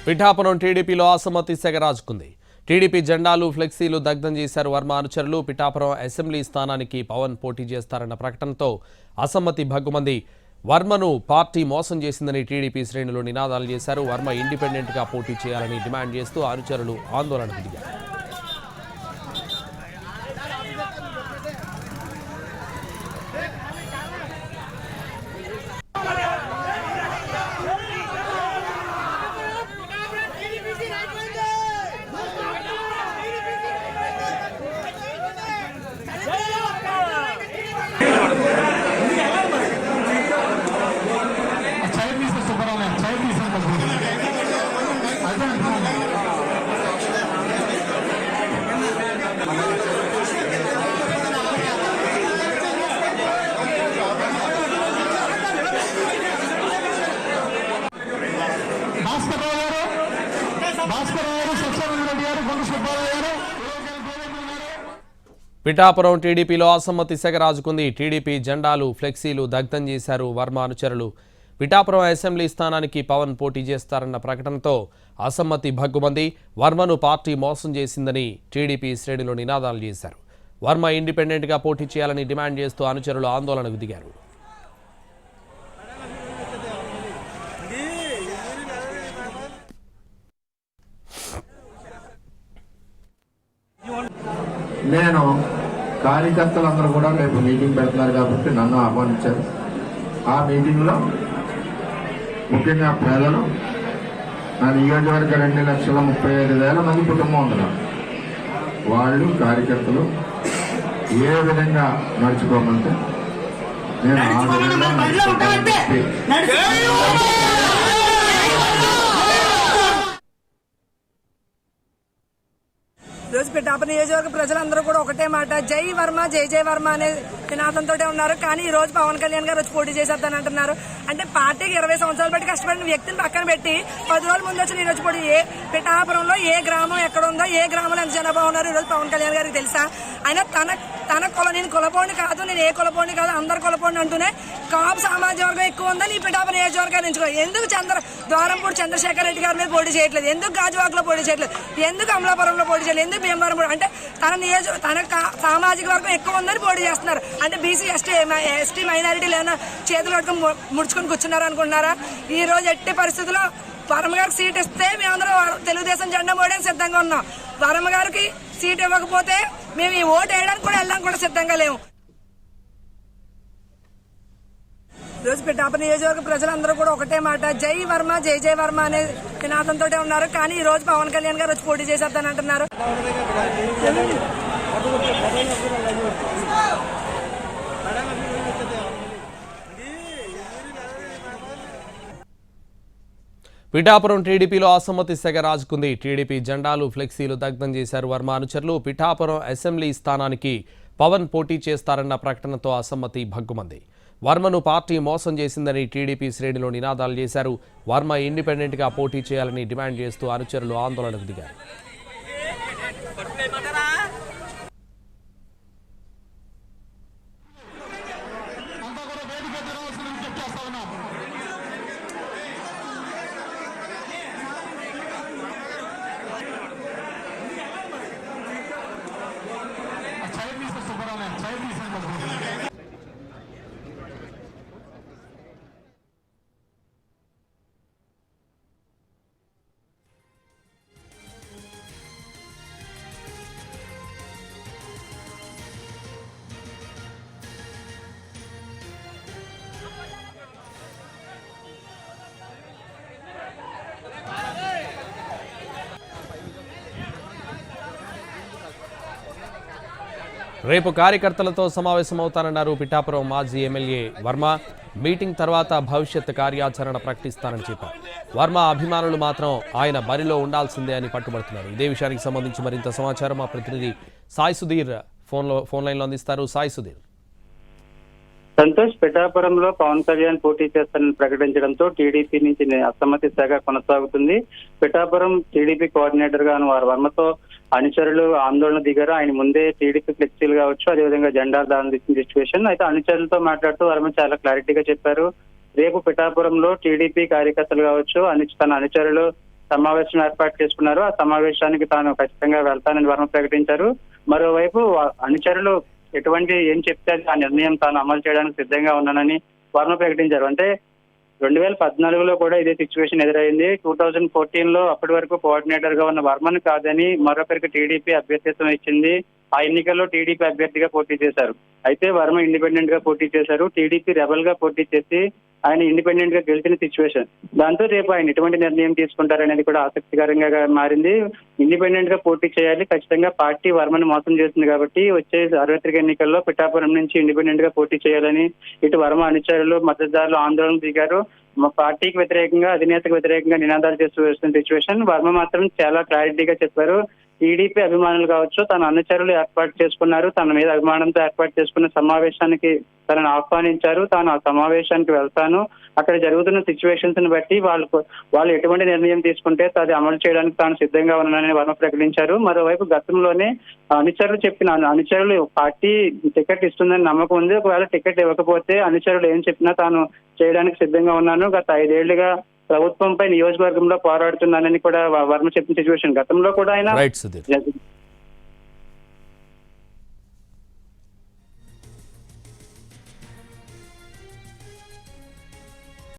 పిఠాపురం టీడీపీలో అసమ్మతి సెగరాజుకుంది. టీడీపీ జెండాలు ఫ్లెక్సీలు దగ్ధం చేశారు వర్మ అనుచరులు. పిఠాపురం అసెంబ్లీ స్థానానికి పవన్ పోటీ చేస్తారన్న ప్రకటనతో అసమ్మతి భగ్గుమంది. వర్మను పార్టీ మోసం చేసిందని టీడీపీ శ్రేణులు నినాదాలు చేశారు. వర్మ ఇండిపెండెంట్గా పోటీ చేయాలని డిమాండ్ చేస్తూ అనుచరులు ఆందోళనకు దిగారు. పిఠాపురం టీడీపీలో అసమ్మతి సెగరాజుకుంది. టీడీపీ జెండాలు ఫ్లెక్సీలు దగ్ధం చేశారు వర్మ అనుచరులు. పిఠాపురం అసెంబ్లీ స్థానానికి పవన్ పోటీ చేస్తారన్న ప్రకటనతో అసమ్మతి భగ్గుమంది. వర్మను పార్టీ మోసం చేసిందని టీడీపీ శ్రేణులు నినాదాలు చేశారు. వర్మ ఇండిపెండెంట్గా పోటీ చేయాలని డిమాండ్ చేస్తూ అనుచరులు ఆందోళనకు దిగారు. నేను కార్యకర్తలందరూ కూడా రేపు మీటింగ్ పెడుతున్నారు కాబట్టి నన్ను ఆహ్వానించారు. ఆ మీటింగ్లో ముఖ్యంగా పేదలు, నా నియోజకవర్గ 2,35,000 మంది కుటుంబం ఉన్నారు. వాళ్ళు కార్యకర్తలు ఏ విధంగా నడుచుకోమంటే నేను ఆ విధంగా రోజు పిఠాపురం నియోజకవర్గ ప్రజలందరూ కూడా ఒకటే మాట, జై వర్మ జై జై వర్మ అనే నినాదంతో ఉన్నారు. కానీ ఈ రోజు పవన్ కళ్యాణ్ గారు వచ్చి పోటీ చేసేద్దాని అంటున్నారు. అంటే పార్టీకి 20 సంవత్సరాలు బట్టి కష్టపడిన వ్యక్తిని పక్కన పెట్టి 10 రోజుల ముందు వచ్చి నేను వచ్చి పోటీ పిఠాపురంలో ఏ గ్రామం ఎక్కడ ఉందో, ఏ గ్రామంలో ఎంత జనాభా ఉన్నారు ఈ రోజు పవన్ కళ్యాణ్ గారికి తెలుసా? ఆయన తన నేను కులపోండి కాదు, నేను ఏ కులపోండి కాదు, అందరు కులపోండి అంటూనే కాపు సామాజిక వర్గం ఎక్కువ ఉందని ఈ పిఠాపురం నియోజకవర్గాన్ని ఎంచుకో. ఎందుకు ద్వారంపూడి చంద్రశేఖర్ రెడ్డి గారి మీద పోటీ చేయట్లేదు? ఎందుకు గాజువాకలో పోటీ చేయట్లేదు? ఎందుకు అమలాపురంలో పోటీ చేయలేదు? ఎందుకు భీమవరం? అంటే తన సామాజిక వర్గం ఎక్కువ ఉందని పోటీ చేస్తున్నారు. అంటే బీసీ ఎస్టీ మైనారిటీలు ఏమైనా చేతులు పట్టుకుని ముడుచుకుని కూర్చున్నారు అనుకుంటున్నారా? ఈ రోజు ఎట్టి పరిస్థితుల్లో వర్మ గారికి సీట్ ఇస్తే మేమందరం తెలుగుదేశం జెండా మోయడానికి సిద్ధంగా ఉన్నాం. వర్మ గారికి సీట్ ఇవ్వకపోతే మేము ఈ ఓటు వేయడానికి కూడా వెళ్ళడానికి కూడా సిద్ధంగా లేము. రోజు పిఠాపురం నియోజకవర్గ ప్రజలందరూ కూడా ఒకటే మాట, జై వర్మ జై జై వర్మ అనే నినాదంతో ఉన్నారు. కానీ ఈ రోజు పవన్ కళ్యాణ్ గారు వచ్చి పోటీ చేసేద్దాని అంటున్నారు. పిఠాపురం టీడీపీలో అసమ్మతి సెగరాజుకుంది. టీడీపీ జెండాలు ఫ్లెక్సీలు దగ్ధం చేశారు వర్మ అనుచరులు. పిఠాపురం అసెంబ్లీ స్థానానికి పవన్ పోటీ చేస్తారన్న ప్రకటనతో అసమ్మతి భగ్గుమంది. వర్మను పార్టీ మోసం చేసిందని టీడీపీ శ్రేణులు నినాదాలు చేశారు. వర్మ ఇండిపెండెంట్గా పోటీ చేయాలని డిమాండ్ చేస్తూ అనుచరులు ఆందోళనకు దిగారు. రేపు కార్యకర్తలతో సమావేశమవుతానన్నారు పిఠాపురం మాజీ ఎమ్మెల్యే వర్మ. మీటింగ్ తర్వాత భవిష్యత్ కార్యాచరణ ప్రకటిస్తానని చెప్పారు. వర్మ అభిమానులు మాత్రం ఆయన బరిలో ఉండాల్సిందే అని పట్టుబడుతున్నారు. ఇదే విషయానికి సంబంధించి మరింత సమాచారం మా ప్రతినిధి సాయి సుధీర్ ఫోన్ లైన్లో అందిస్తారు. సాయి సుధీర్. సంతోష్, పిఠాపురంలో పవన్ కళ్యాణ్ పోటీ చేస్తానని ప్రకటించడంతో టీడీపీ నుంచి అసమ్మతి శాఖ కొనసాగుతుంది. పిఠాపురం టీడీపీ కోఆర్డినేటర్ గా వారు వర్మతో అనుచరులు ఆందోళన దిగారు. ఆయన ముందే టీడీపీ ఫ్లెక్సీలు కావచ్చు, అదేవిధంగా జెండా దాని సిచ్యువేషన్ అయితే అనుచరులతో మాట్లాడుతూ వర్మ చాలా క్లారిటీగా చెప్పారు. రేపు పిఠాపురంలో టీడీపీ కార్యకర్తలు కావచ్చు, తన అనుచరులు సమావేశం ఏర్పాటు చేసుకున్నారు. ఆ సమావేశానికి తాను ఖచ్చితంగా వెళ్తానని వర్మ ప్రకటించారు. మరోవైపు అనుచరులు ఏం చెప్తే ఆ నిర్ణయం తాను అమలు చేయడానికి సిద్ధంగా ఉన్నానని వర్మ ప్రకటించారు. అంటే 2014లో కూడా ఇదే సిచ్యువేషన్ ఎదురైంది. 2014లో అప్పటి వరకు కోఆర్డినేటర్ గా ఉన్న వర్మను కాదని మరొకరికి టీడీపీ అభ్యర్థిత్వం ఇచ్చింది. ఆ ఎన్నికల్లో టీడీపీ అభ్యర్థిగా పోటీ చేశారు. అయితే వర్మ ఇండిపెండెంట్ గా పోటీ చేశారు. టీడీపీ రెబల్ గా పోటీ చేసి ఆయన ఇండిపెండెంట్ గా గెలిచిన సిచ్యువేషన్. దాంతో రేపు ఆయన ఎటువంటి నిర్ణయం తీసుకుంటారనేది కూడా ఆసక్తికరంగా మారింది. ఇండిపెండెంట్ గా పోటీ చేయాలి, ఖచ్చితంగా పార్టీ వర్మను మోసం చేస్తుంది కాబట్టి వచ్చే సార్వత్రిక ఎన్నికల్లో పిఠాపురం నుంచి ఇండిపెండెంట్ గా పోటీ చేయాలని ఇటు వర్మ అనుచరులు మద్దతుదారులు ఆందోళన దిగారు. మా పార్టీకి వ్యతిరేకంగా, అధినేతకు వ్యతిరేకంగా నినాదాలు చేస్తూ వస్తున్న సిచ్యువేషన్. వర్మ మాత్రం చాలా క్లారిటీగా చెప్పారు. టీడీపీ అభిమానులు కావచ్చు, తన అనుచరులు ఏర్పాటు చేసుకున్నారు, తన మీద అభిమానంతో ఏర్పాటు చేసుకున్న సమావేశానికి తనను ఆహ్వానించారు. తాను ఆ సమావేశానికి వెళ్తాను, అక్కడ జరుగుతున్న సిచ్యువేషన్స్ ని బట్టి వాళ్ళు ఎటువంటి నిర్ణయం తీసుకుంటే అది అమలు చేయడానికి తాను సిద్ధంగా ఉన్నానని వర్మ ప్రకటించారు. మరోవైపు గతంలోనే అనుచరులు పార్టీ టికెట్ ఇస్తుందని నమ్మకం ఉంది. ఒకవేళ టికెట్ ఇవ్వకపోతే అనుచరులు ఏం చెప్పినా తాను చేయడానికి సిద్ధంగా ఉన్నాను. గత 5 ఏళ్లుగా ప్రభుత్వంపై నియోజకవర్గంలో పోరాడుతున్నానని కూడా వర్మ చెప్పిన సిచ్యువేషన్. గతంలో కూడా ఆయన రైట్ సుధీర్.